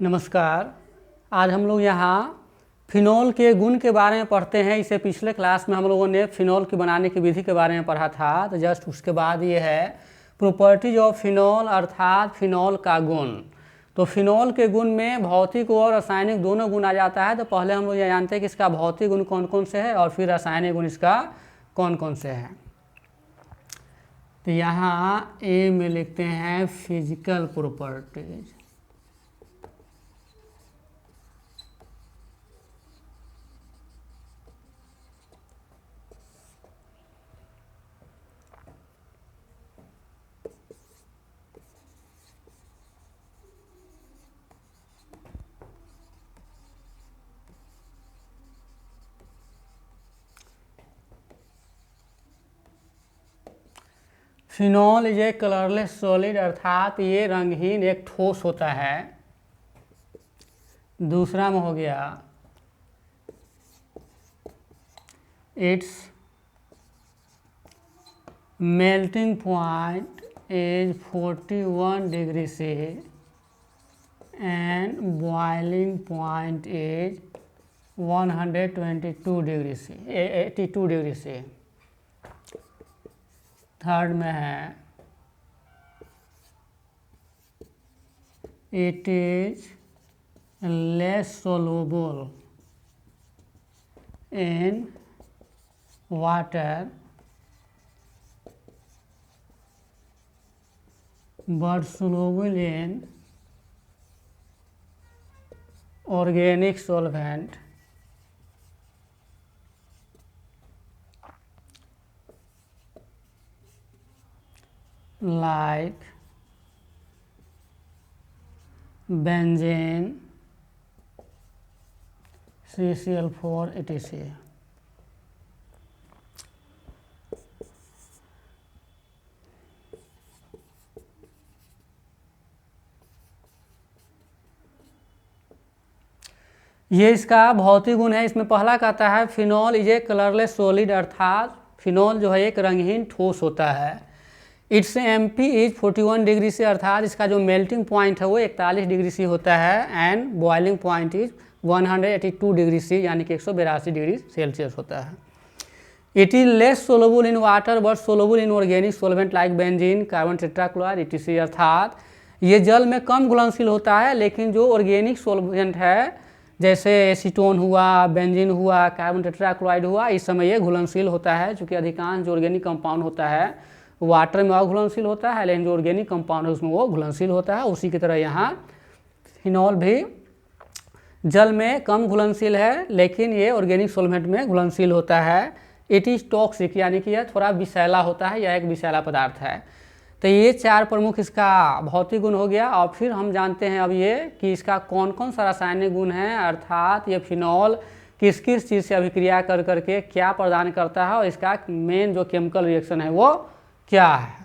नमस्कार। आज हम लोग यहाँ फिनॉल के गुण के बारे में पढ़ते हैं। इसे पिछले क्लास में हम लोगों ने फिनॉल की बनाने की विधि के बारे में पढ़ा था। तो जस्ट उसके बाद ये है प्रॉपर्टीज ऑफ फिनॉल, अर्थात फिनॉल का गुण। तो फिनॉल के गुण में भौतिक और रासायनिक दोनों गुण आ जाता है। तो पहले हम लोग ये जानते हैं कि इसका भौतिक गुण कौन कौन से है और फिर रासायनिक गुण इसका कौन कौन से हैं। तो यहाँ ए में लिखते हैं physical properties. Phenol is a colourless solid, अर्थात ये रंगहीन एक ठोस होता है। दूसरा में हो गया it's melting point is 41 degree C and boiling point is 122 degree C 82 degree C. Third में है it is less soluble in water but soluble in organic solvent like benzene, CCl4, etc. ये इसका भौतिक गुण है। इसमें पहला कहता है phenol is a colourless solid, अर्थात फिनॉल जो है एक रंगहीन ठोस होता है। इट्स MP इज 41 डिग्री से, अर्थात इसका जो मेल्टिंग पॉइंट है वो 41 डिग्री से होता है। And boiling point is 182 degree से, यानी कि 182 डिग्री सेल्सियस होता है। It is less soluble in water but soluble in organic solvent like benzene, carbon tetrachloride, etc. अर्थात ये जल में कम घुलनशील होता है, लेकिन जो ऑर्गेनिक सोलवेंट है जैसे एसीटोन हुआ, बेंजीन हुआ, कार्बन टेट्राक्लोराइड हुआ, इस समय ये घुलनशील होता है। चूँकि अधिकांश जो ऑर्गेनिक कंपाउंड होता है वाटर में अघुलनशील होता है, लेकिन जो ऑर्गेनिक कंपाउंड है उसमें वो घुलनशील होता है। उसी की तरह यहाँ फिनॉल भी जल में कम घुलनशील है, लेकिन ये ऑर्गेनिक सॉल्वेंट में घुलनशील होता है। इट इज टॉक्सिक, यानी कि यह थोड़ा विषैला होता है, यह एक विषैला पदार्थ है। तो ये चार प्रमुख इसका भौतिक गुण हो गया। और फिर हम जानते हैं अब ये कि इसका कौन कौन सा रासायनिक गुण है, अर्थात ये फिनॉल किस किस चीज़ से अभिक्रिया कर करके क्या प्रदान करता है और इसका मेन जो केमिकल रिएक्शन है वो क्या है।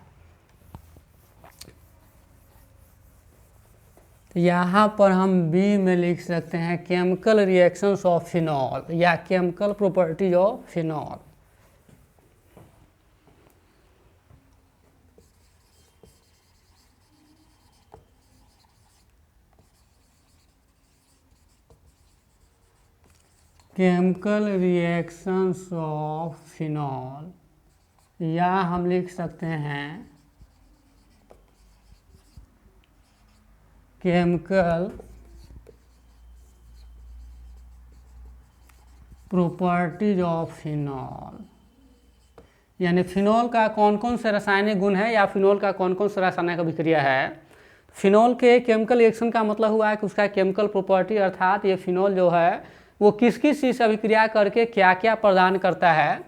तो यहाँ पर हम बी में लिख सकते हैं केमिकल रिएक्शंस ऑफ फिनॉल या chemical properties of phenol. Chemical reactions of phenol, या हम लिख सकते हैं केमिकल प्रॉपर्टीज ऑफ फिनॉल, यानी फिनॉल का कौन कौन से रासायनिक गुण है या फिनॉल का कौन कौन सा रासायनिक अभिक्रिया है। फिनॉल के केमिकल रिएक्शन का मतलब हुआ है कि उसका केमिकल प्रॉपर्टी, अर्थात ये फिनॉल जो है वो किस किस चीज़ से अभिक्रिया करके क्या क्या प्रदान करता है।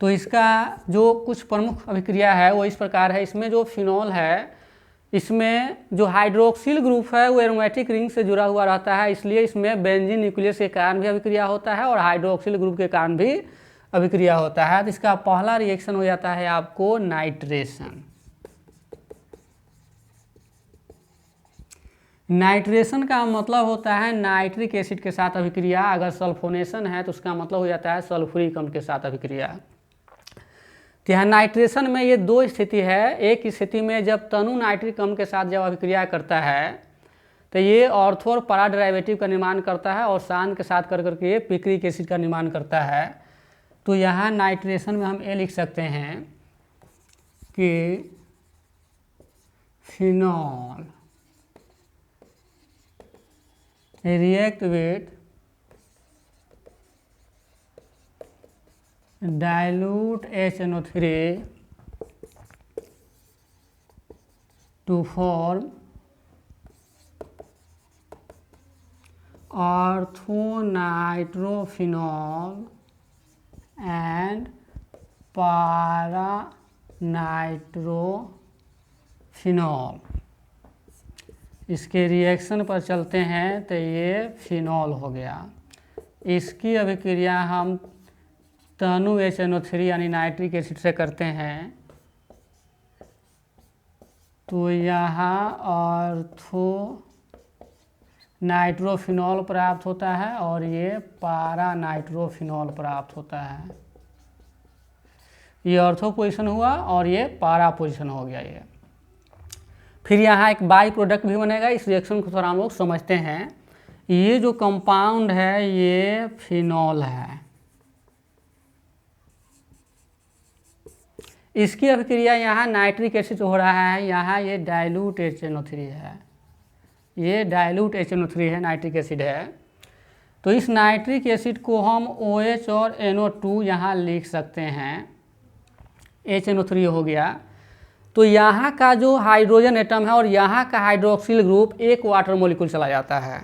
तो इसका जो कुछ प्रमुख अभिक्रिया है वो इस प्रकार है। इसमें जो फिनॉल है इसमें जो हाइड्रोक्सिल ग्रुप है वो एरोमेटिक रिंग से जुड़ा हुआ रहता है, इसलिए इसमें बेंजीन न्यूक्लियस के कारण भी अभिक्रिया होता है और हाइड्रोक्सिल ग्रुप के कारण भी अभिक्रिया होता है। तो इसका पहला रिएक्शन हो जाता है आपको नाइट्रेशन। नाइट्रेशन का मतलब होता है नाइट्रिक एसिड के साथ अभिक्रिया। अगर सल्फोनेशन है तो उसका मतलब हो जाता है सल्फ्यूरिक अम्ल के साथ अभिक्रिया। तो यहाँ नाइट्रेशन में ये दो स्थिति है। एक स्थिति में जब तनु नाइट्रिक अम्ल के साथ जब अभिक्रिया करता है तो ये ऑर्थो और पैरा डेरिवेटिव का निर्माण करता है और शांत के साथ कर करके ये पिक्रिक एसिड का निर्माण करता है। तो यहाँ नाइट्रेशन में हम ये लिख सकते हैं कि phenol react with dilute HNO3 to form orthonitrophenol and paranitrophenol। इसके रिएक्शन पर चलते हैं तो ये फिनॉल हो गया। इसकी अभिक्रिया हम तनु HNO3 यानी नाइट्रिक एसिड से करते हैं तो यहाँ ऑर्थो नाइट्रोफिनॉल प्राप्त होता है और ये पारा नाइट्रोफिनॉल प्राप्त होता है। ये ऑर्थो पोजीशन हुआ और ये पारा पोजीशन हो गया। ये फिर यहाँ एक बाई प्रोडक्ट भी बनेगा। इस रिएक्शन को थोड़ा हम लोग समझते हैं। ये जो कंपाउंड है ये फिनॉल है। इसकी अभिक्रिया यहाँ नाइट्रिक एसिड हो रहा है, यहाँ ये डाइल्यूट HNO3 है, ये डाइल्यूट HNO3 है, नाइट्रिक एसिड है। तो इस नाइट्रिक एसिड को हम OH और NO2 यहाँ लिख सकते हैं। HNO3 हो गया। तो यहाँ का जो हाइड्रोजन एटम है और यहाँ का हाइड्रोक्सिल ग्रुप एक वाटर मॉलिक्यूल चला जाता है।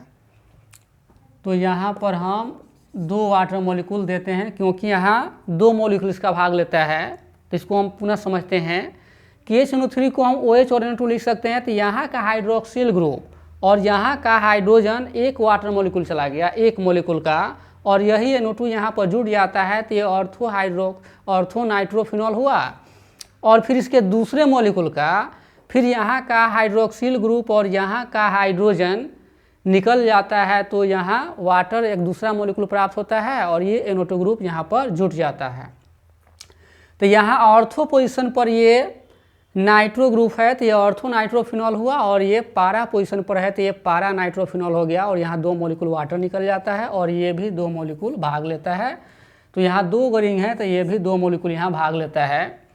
तो यहाँ पर हम 2 वाटर मॉलिक्यूल देते हैं क्योंकि यहाँ 2 मॉलिक्यूल इसका भाग लेता है। तो इसको हम पुनः समझते हैं कि HNO3 को हम OH और NO2 लिख सकते हैं। तो यहाँ का हाइड्रोक्सिल ग्रुप और यहाँ का हाइड्रोजन एक वाटर मॉलिक्यूल चला गया, एक मॉलिक्यूल का, और यही NO2 यहाँ पर जुड़ जाता है तो ये ऑर्थो नाइट्रोफिनॉल हुआ। और फिर इसके दूसरे मॉलिक्यूल का फिर यहाँ का हाइड्रोक्सिल ग्रुप और यहाँ का हाइड्रोजन निकल जाता है तो यहाँ वाटर एक दूसरा मॉलिक्यूल प्राप्त होता है और ये NO2 ग्रुप यहाँ पर जुट जाता है। तो यहाँ ऑर्थो पोजीशन पर ये नाइट्रो ग्रुप है तो ये ऑर्थो नाइट्रोफिनॉल हुआ और ये पारा पोजीशन पर है तो ये पारा नाइट्रोफिनॉल हो गया और यहाँ 2 मॉलिक्यूल वाटर निकल जाता है और ये भी 2 मॉलिक्यूल भाग लेता है। तो यहाँ 2 रिंग है तो ये भी 2 मॉलिक्यूल यहाँ भाग लेता है।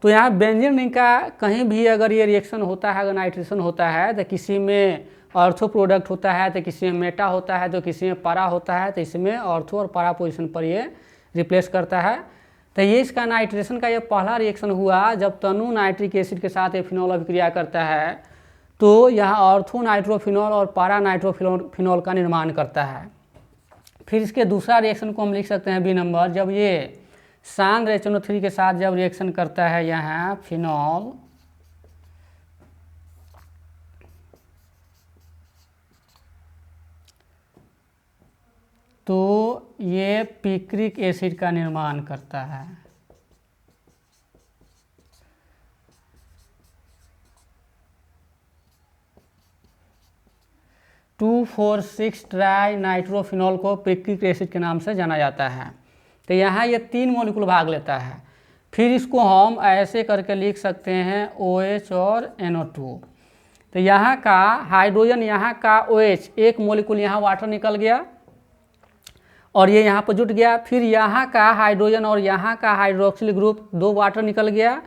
तो यहाँ बेंजीन रिंग का कहीं भी अगर ये रिएक्शन होता है, अगर नाइट्रेशन होता है तो किसी में ऑर्थो प्रोडक्ट होता है तो किसी में मेटा होता है तो किसी में पारा होता है। तो इसमें ऑर्थो और पारा पोजीशन पर ये रिप्लेस करता है। तो ये इसका नाइट्रेशन का ये पहला रिएक्शन हुआ जब तनु नाइट्रिक एसिड के साथ ये फिनॉल अभिक्रिया करता है तो यहाँ ऑर्थो नाइट्रोफिनॉल और पारा नाइट्रोफिनॉल का निर्माण करता है। फिर इसके दूसरा रिएक्शन को हम लिख सकते हैं बी नंबर, जब ये शांत HNO3 के साथ जब रिएक्शन करता है यहाँ फिनॉल तो ये पिक्रिक एसिड का निर्माण करता है। टू 4,6 ट्राई नाइट्रोफिनॉल को पिक्रिक एसिड के नाम से जाना जाता है। तो यहाँ ये 3 मॉलिक्यूल भाग लेता है। फिर इसको हम ऐसे करके लिख सकते हैं OH और NO2। तो यहाँ का हाइड्रोजन, यहाँ का OH, एक मॉलिक्यूल यहाँ वाटर निकल गया और ये यहाँ पर जुट गया। फिर यहाँ का हाइड्रोजन और यहाँ का हाइड्रोक्सिल ग्रुप 2 वाटर निकल गया।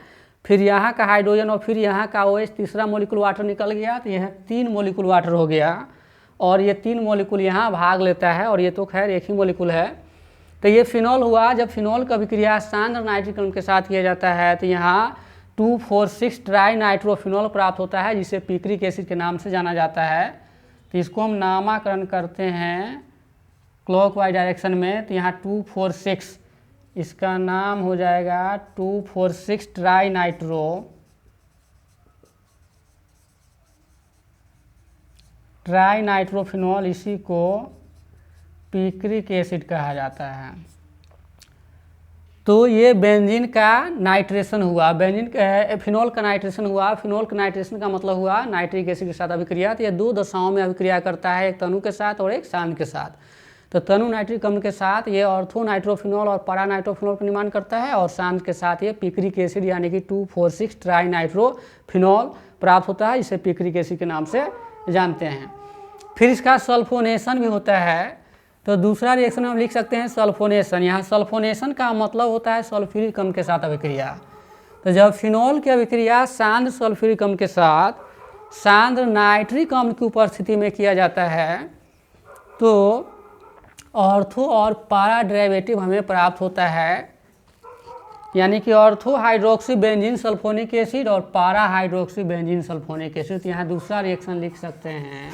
फिर यहाँ का हाइड्रोजन और फिर यहाँ का OH तीसरा मॉलिक्यूल वाटर निकल गया। तो यह 3 मॉलिक्यूल वाटर हो गया और ये 3 मॉलिक्यूल यहाँ भाग लेता है और ये तो खैर एक ही मॉलिक्यूल है। तो ये फिनॉल हुआ। जब फिनॉल का अभिक्रिया शांत नाइट्रिक अम्ल के साथ किया जाता है तो यहाँ 2,4,6 ट्राई नाइट्रोफिनॉल प्राप्त होता है जिसे पिक्रिक एसिड के नाम से जाना जाता है। तो इसको हम नामकरण करते हैं क्लॉकवाइज डायरेक्शन में। तो यहाँ 2,4,6 इसका नाम हो जाएगा 2,4,6 ट्राई नाइट्रोफिनॉल, इसी को पिक्रिक एसिड कहा जाता है। तो ये बेंजीन का नाइट्रेशन हुआ, बेंजीन का फिनॉल का नाइट्रेशन हुआ। फिनॉल का नाइट्रेशन का मतलब हुआ नाइट्रिक एसिड के साथ अभिक्रिया। तो ये 2 दशाओं में अभिक्रिया करता है, एक तनु के साथ और एक शांत के साथ। तो तनु नाइट्रिक अम्ल के साथ ये ऑर्थो नाइट्रोफिनॉल और पारा नाइट्रोफिनॉल का निर्माण करता है और शांत के साथ ये पिक्रिक एसिड यानी कि 2,4,6 ट्राई नाइट्रोफिनॉल प्राप्त होता है जिसे पिक्रिक एसिड के नाम से जानते हैं। फिर इसका सल्फोनेशन भी होता है। तो दूसरा रिएक्शन हम लिख सकते हैं सल्फोनेशन। यहाँ सल्फोनेशन का मतलब होता है सल्फ्यूरिक अम्ल के साथ अभिक्रिया। तो जब फिनॉल की अभिक्रिया सांद्र सल्फ्यूरिक अम्ल के साथ सांद्र नाइट्रिक अम्ल की उपस्थिति में किया जाता है तो ऑर्थो और पारा डेरिवेटिव हमें प्राप्त होता है, यानी कि ortho hydroxy benzene sulphonic acid और पारा हाइड्रोक्सी बेंजीन सल्फोनिक एसिड। यहाँ दूसरा रिएक्शन लिख सकते हैं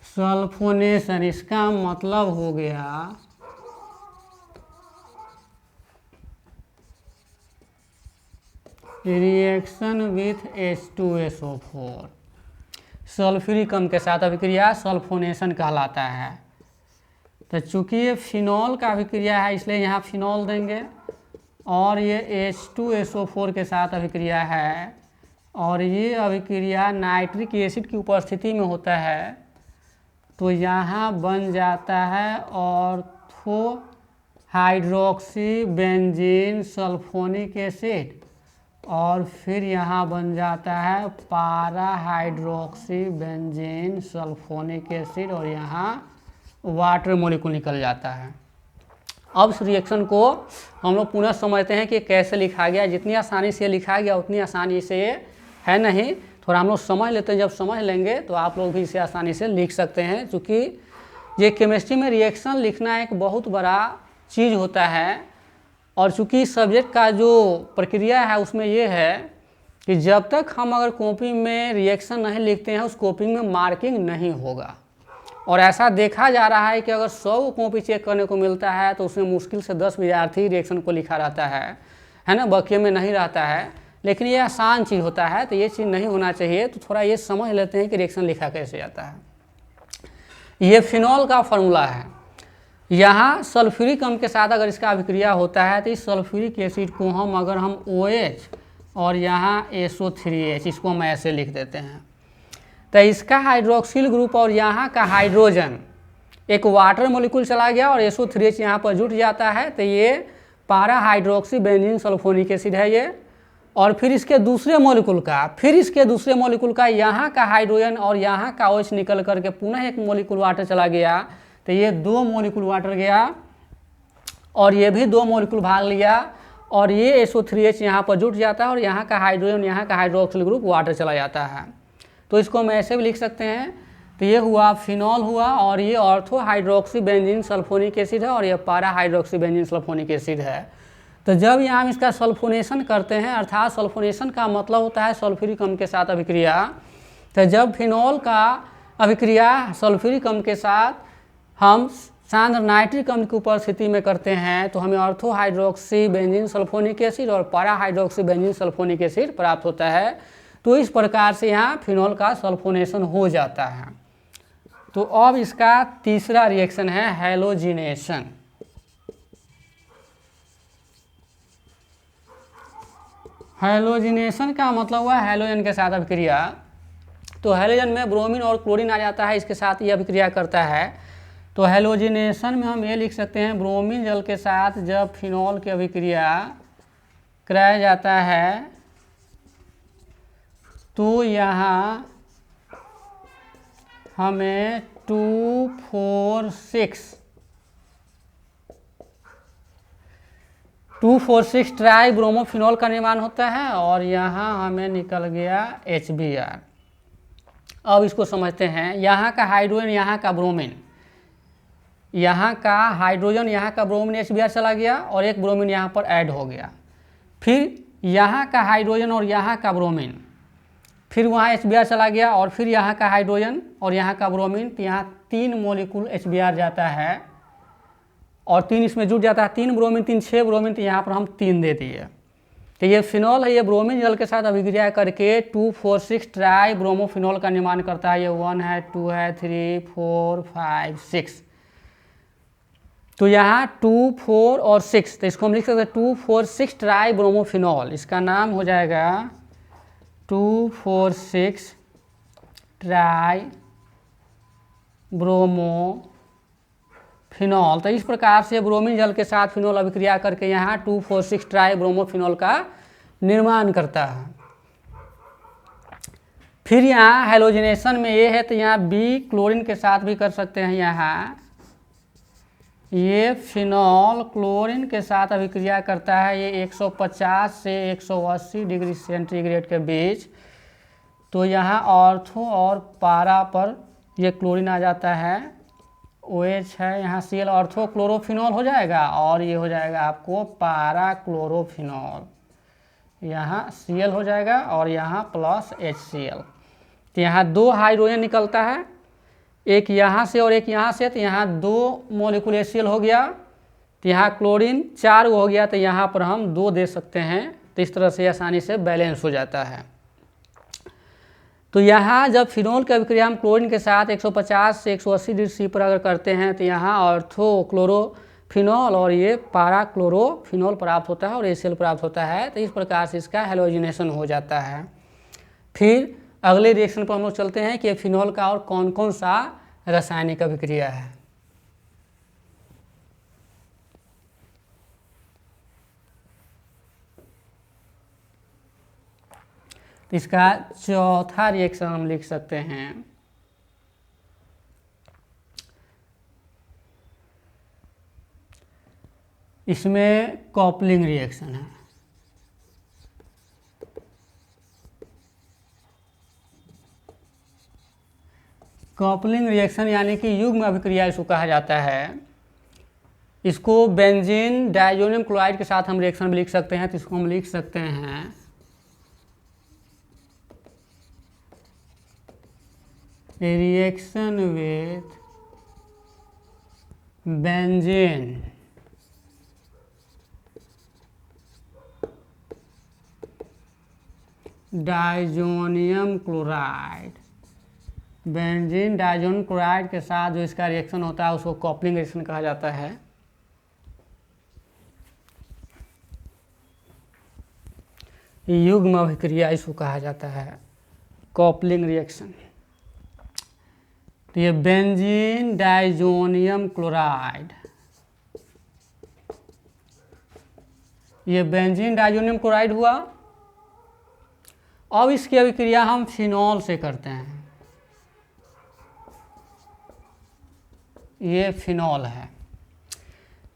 सल्फोनेशन। इसका मतलब हो गया रिएक्शन विथ H2SO4। सल्फ्यूरिक अम्ल के साथ अभिक्रिया सल्फोनेशन कहलाता है। तो चूंकि ये फिनॉल का अभिक्रिया है इसलिए यहाँ फिनॉल देंगे, और ये H2SO4 के साथ अभिक्रिया है, और ये अभिक्रिया नाइट्रिक एसिड की उपस्थिति में होता है, तो यहाँ बन जाता है ortho hydroxy benzene sulphonic acid, और फिर यहाँ बन जाता है पारा हाइड्रोक्सी बेंजीन सल्फोनिक एसिड, और यहाँ वाटर मॉलिक्यूल निकल जाता है। अब इस रिएक्शन को हम लोग पुनः समझते हैं कि कैसे लिखा गया। जितनी आसानी से लिखा गया उतनी आसानी से ये है नहीं, थोड़ा हम लोग समझ लेते हैं। जब समझ लेंगे तो आप लोग भी इसे आसानी से लिख सकते हैं, क्योंकि ये केमिस्ट्री में रिएक्शन लिखना एक बहुत बड़ा चीज़ होता है। और चूँकि सब्जेक्ट का जो प्रक्रिया है उसमें ये है कि जब तक हम अगर कॉपी में रिएक्शन नहीं लिखते हैं उस कॉपी में मार्किंग नहीं होगा। और ऐसा देखा जा रहा है कि अगर 100 कॉपी चेक करने को मिलता है तो उसमें मुश्किल से 10 विद्यार्थी रिएक्शन को लिखा रहता है ना, बकिए में नहीं रहता है। लेकिन ये आसान चीज़ होता है, तो ये चीज़ नहीं होना चाहिए। तो थोड़ा ये समझ लेते हैं कि रिएक्शन लिखा कैसे जाता है। ये फिनॉल का फॉर्मूला है। यहाँ सल्फ्यूरिक अम्ल के साथ अगर इसका अभिक्रिया होता है तो इस सल्फ्यूरिक एसिड को अगर हम OH और यहाँ SO3H, इसको हम ऐसे लिख देते हैं। तो इसका हाइड्रोक्सिल ग्रुप और यहाँ का हाइड्रोजन, एक वाटर मॉलिक्यूल चला गया और SO3H यहाँ पर जुट जाता है, तो ये पारा हाइड्रोक्सी बेंजीन सल्फोनिक एसिड है ये। और फिर इसके दूसरे मॉलिक्यूल का यहाँ का हाइड्रोजन और यहाँ का OH निकल करके पुनः एक मॉलिक्यूल वाटर चला गया, तो ये 2 मॉलिक्यूल वाटर गया और ये भी 2 मॉलिक्यूल भाग लिया, और ये SO3H यहाँ पर जुट जाता है और यहाँ का हाइड्रोजन, यहाँ का हाइड्रोक्सिल ग्रुप वाटर चला जाता है। तो इसको हम ऐसे भी लिख सकते हैं। तो ये हुआ फिनॉल हुआ, और ये ortho hydroxy benzene sulphonic acid है, और ये पारा हाइड्रोक्सी बेंजीन सल्फोनिक एसिड है। तो जब यहाँ हम इसका सल्फोनेशन करते हैं, अर्थात सल्फोनेशन का मतलब होता है सल्फ्यूरिक अम्ल के साथ अभिक्रिया। तो जब फिनॉल का अभिक्रिया सल्फ्यूरिक अम्ल के साथ हम सांद्र नाइट्रिक अम्ल की उपस्थिति में करते हैं तो हमें ortho hydroxy benzene sulphonic acid और पारा हाइड्रोक्सी बेंजीन सल्फोनिक एसिड प्राप्त होता है। तो इस प्रकार से यहाँ फिनॉल का सल्फोनेशन हो जाता है। तो अब इसका तीसरा रिएक्शन है हैलोजिनेशन। हैलोजिनेशन का मतलब हुआ हैलोजन के साथ अभिक्रिया। तो हैलोजन में ब्रोमीन और क्लोरीन आ जाता है, इसके साथ ये अभिक्रिया करता है। तो हैलोजिनेशन में हम ये लिख सकते हैं ब्रोमीन जल के साथ जब फिनॉल की अभिक्रिया कराया जाता है तो यहाँ हमें 2,4,6 ट्राई ब्रोमोफिनॉल का निर्माण होता है, और यहाँ हमें निकल गया HBr। अब इसको समझते हैं। यहाँ का हाइड्रोजन, यहाँ का ब्रोमीन, यहाँ का हाइड्रोजन, यहाँ का ब्रोमीन HBr चला गया और एक ब्रोमीन यहाँ पर ऐड हो गया। फिर यहाँ का हाइड्रोजन और यहाँ का ब्रोमीन, फिर वहाँ HBr चला गया, और फिर यहाँ का हाइड्रोजन और यहाँ का ब्रोमीन, तो यहाँ 3 मॉलिक्यूल HBr जाता है और 3 इसमें जुट जाता है। 3 ब्रोमीन 3 6 ब्रोमीन, तो यहाँ पर हम 3 दे दिए। तो ये फिनॉल है, ये ब्रोमीन जल के साथ अभिक्रिया करके 2,4,6 ट्राई ब्रोमोफिनॉल का निर्माण करता है। ये 1 है, 2 है, 3, 4, 5, 6। तो यहाँ 2, 4 और 6, तो इसको हम लिख सकते हैं 2,4,6 ट्राई ब्रोमोफिनॉल। इसका नाम हो जाएगा 2,4,6 ट्राई ब्रोमोफिनॉल। तो इस प्रकार से ब्रोमीन जल के साथ फिनॉल अभिक्रिया करके यहाँ 2,4,6 ट्राई ब्रोमोफिनॉल का निर्माण करता है। फिर यहाँ हेलोजिनेशन में ये है तो यहाँ बी क्लोरीन के साथ भी कर सकते हैं। यहाँ ये फिनॉल क्लोरीन के साथ अभिक्रिया करता है, ये 150 से 180 डिग्री सेंटीग्रेड के बीच। तो यहाँ ऑर्थो और पारा पर ये क्लोरीन आ जाता है, OH है, यहाँ Cl ऑर्थो क्लोरोफिनॉल हो जाएगा और ये हो जाएगा आपको पारा क्लोरोफिनॉल। यहाँ Cl हो जाएगा और यहाँ प्लस HCl। तो यहाँ 2 हाइड्रोजन निकलता है, एक यहाँ से और एक यहाँ से, तो यहाँ 2 मॉलिक्यूल HCl हो गया। तो यहाँ क्लोरीन 4 हो गया, तो यहाँ पर हम 2 दे सकते हैं। तो इस तरह से आसानी से बैलेंस हो जाता है। तो यहाँ जब फिनॉल की अभिक्रिया हम क्लोरीन के साथ 150 से 180 डिग्री सी पर अगर करते हैं तो यहाँ ऑर्थो क्लोरोफिनॉल और ये पारा क्लोरोफिनॉल प्राप्त होता है और HCl प्राप्त होता है। तो इस प्रकार से इसका हेलोजिनेशन हो जाता है। फिर अगले रिएक्शन पर हम लोग चलते हैं कि फिनॉल का और कौन कौन सा रासायनिक अभिक्रिया है। इसका चौथा रिएक्शन हम लिख सकते हैं इसमें कॉपलिंग रिएक्शन है। कॉपलिंग रिएक्शन यानी कि युग्म अभिक्रिया इसको कहा जाता है। इसको बेंजीन डाइजोनियम क्लोराइड के साथ हम रिएक्शन भी लिख सकते हैं। तो इसको हम लिख सकते हैं reaction with benzene diazonium chloride. Benzene diazonium chloride के साथ जो इसका रिएक्शन होता है उसको कॉपलिंग रिएक्शन कहा जाता है। युग्म अभिक्रिया इसको कहा जाता है, कॉपलिंग रिएक्शन। तो ये बेंजीन डाइजोनियम क्लोराइड, ये बेंजीन डाइजोनियम क्लोराइड हुआ। अब इसकी अभिक्रिया हम फिनॉल से करते हैं। ये फिनॉल है,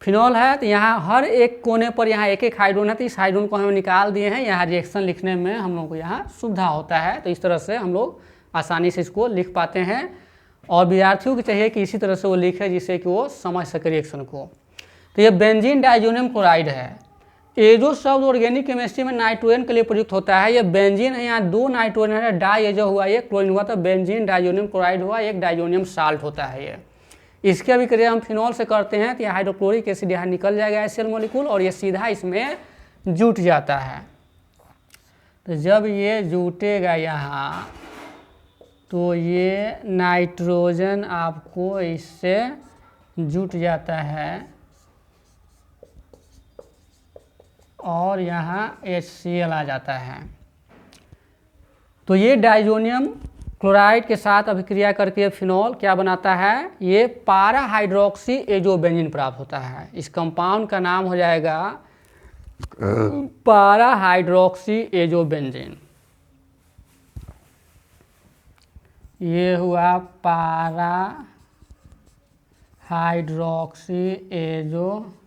फिनॉल है। तो यहाँ हर एक कोने पर यहाँ एक एक हाइड्रोजन है, तो इस हाइड्रोजन को हम निकाल दिए हैं। यहाँ रिएक्शन लिखने में हम लोग को यहाँ सुविधा होता है। तो इस तरह से हम लोग आसानी से इसको लिख पाते हैं और विद्यार्थियों को चाहिए कि इसी तरह से वो लिखे जिससे कि वो समझ सके रिएक्शन को। तो ये बेंजीन डाइजोनियम क्लोराइड है। ये जो शब्द ऑर्गेनिक केमिस्ट्री में नाइट्रोजन के लिए प्रयुक्त होता है, ये बेंजीन है, यहाँ 2 नाइट्रोजन है, डाई ये जो हुआ ये क्लोरीन हुआ, तो बेंजीन डाइजोनियम क्लोराइड हुआ, एक डाइजोनियम साल्ट होता है ये। इसकी अभिक्रिया हम फिनॉल से करते हैं तो यह हाइड्रोक्लोरिक एसिड यहाँ निकल जाएगा HCl मॉलिक्यूल और ये सीधा इसमें जुट जाता है। तो जब ये जुटेगा यहाँ तो ये नाइट्रोजन आपको इससे जुट जाता है और यहाँ HCl आ जाता है। तो ये डाइजोनियम क्लोराइड के साथ अभिक्रिया करके फिनॉल क्या बनाता है, ये पारा हाइड्रोक्सी एजोबेंजीन प्राप्त होता है। इस कंपाउंड का नाम हो जाएगा पारा हाइड्रोक्सी एजोबेंजीन। ये हुआ पारा हाइड्रोक्सी एजोबेंजीन,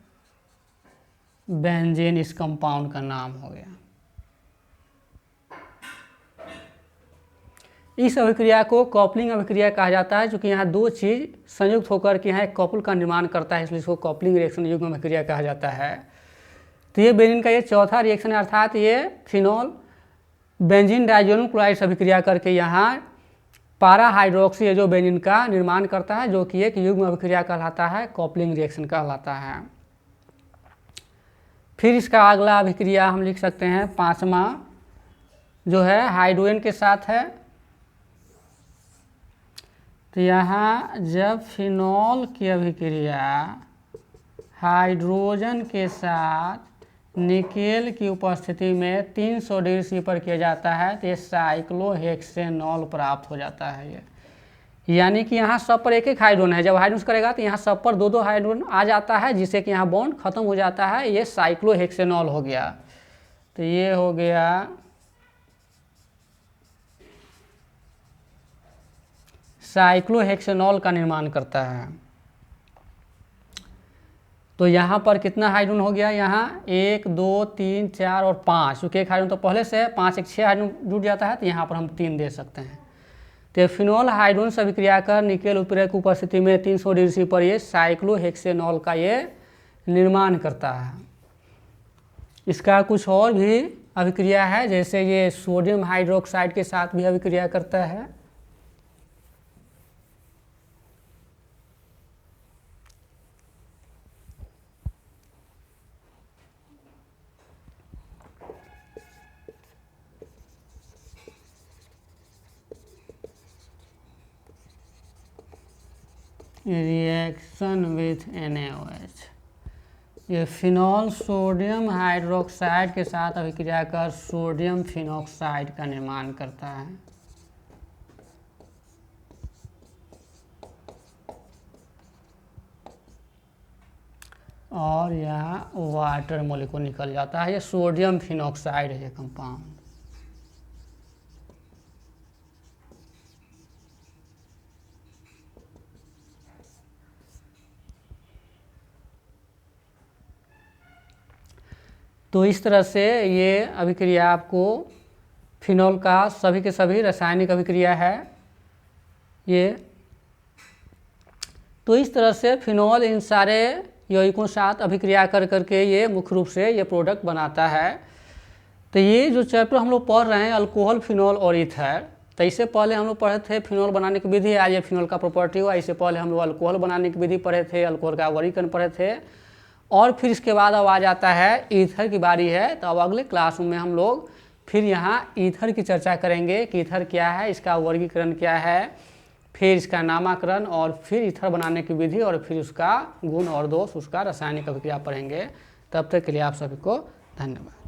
इस कंपाउंड का नाम हो गया। इस अभिक्रिया को कॉपलिंग अभिक्रिया कहा जाता है, क्योंकि यहाँ 2 चीज़ संयुक्त होकर के यहाँ एक कॉपल का निर्माण करता है, इसलिए इसको कॉपलिंग रिएक्शन युग्म अभिक्रिया कहा जाता है। तो ये बेंजीन का ये चौथा रिएक्शन है, अर्थात ये फिनॉल बेंजीन डाइजोनियम क्लोराइड से अभिक्रिया करके यहाँ पारा हाइड्रोक्सी एजोबेंजीन का निर्माण करता है, जो कि एक युग्म अभिक्रिया कहलाता है, कॉपलिंग रिएक्शन कहलाता है। फिर इसका अगला अभिक्रिया हम लिख सकते हैं 5वां, जो है हाइड्रोजन के साथ है। तो यहाँ जब फिनॉल की अभिक्रिया हाइड्रोजन के साथ निकेल की उपस्थिति में 300 डिग्री सी पर किया जाता है तो ये साइक्लोहेक्सेनॉल प्राप्त हो जाता है। ये यानी कि यहाँ सब पर एक एक हाइड्रोजन है। जब हाइड्रोजन करेगा तो यहाँ सब पर 2-2 हाइड्रोजन आ जाता है, जिससे कि यहाँ बॉन्ड खत्म हो जाता है, ये साइक्लोहेक्सेनॉल हो गया। तो ये हो गया साइक्लोहेक्सेनॉल का निर्माण करता है। तो यहाँ पर कितना हाइड्रोजन हो गया, यहाँ 1 2 3 4 और 5, क्योंकि एक हाइड्रोजन तो पहले से है, 5 1 6 हाइड्रोजन जुड़ जाता है, तो यहाँ पर हम 3 दे सकते हैं। तो फिनॉल हाइड्रोजन से अभिक्रिया कर निकेल उत्प्रेरक की उपस्थिति में 300 डिग्री C पर ये साइक्लोहेक्सेनॉल का ये निर्माण करता है। इसका कुछ और भी अभिक्रिया है, जैसे ये सोडियम हाइड्रोक्साइड के साथ भी अभिक्रिया करता है। रिएक्शन विथ NaOH, ये फिनॉल सोडियम हाइड्रोक्साइड के साथ अभिक्रिया कर सोडियम फिनॉक्साइड का निर्माण करता है। और यहाँ वाटर मोलिक्यूल निकल जाता है, ये सोडियम फिनॉक्साइड है ये कंपाउंड। तो इस तरह से ये अभिक्रिया आपको फिनॉल का सभी के सभी रासायनिक अभिक्रिया है ये। तो इस तरह से फिनॉल इन सारे यौगिकों के साथ अभिक्रिया कर करके ये मुख्य रूप से ये प्रोडक्ट बनाता है। तो ये जो चैप्टर हम लोग पढ़ रहे हैं अल्कोहल, फिनॉल और ईथर, तो इससे पहले हम लोग पढ़े थे फिनॉल बनाने की विधि, आज ये फिनॉल का प्रॉपर्टी हुआ। इससे पहले हम लोग अल्कोहल बनाने की विधि पढ़े थे, अल्कोहल का वर्गीकरण पढ़े थे, और फिर इसके बाद अब आ जाता है ईथर की बारी है। तो अब अगले क्लासरूम में हम लोग फिर यहाँ ईथर की चर्चा करेंगे कि ईथर क्या है, इसका वर्गीकरण क्या है, फिर इसका नामकरण, और फिर ईथर बनाने की विधि, और फिर उसका गुण और दोष, उसका रासायनिक अभिक्रिया पढ़ेंगे। तब तक के लिए आप सभी को धन्यवाद।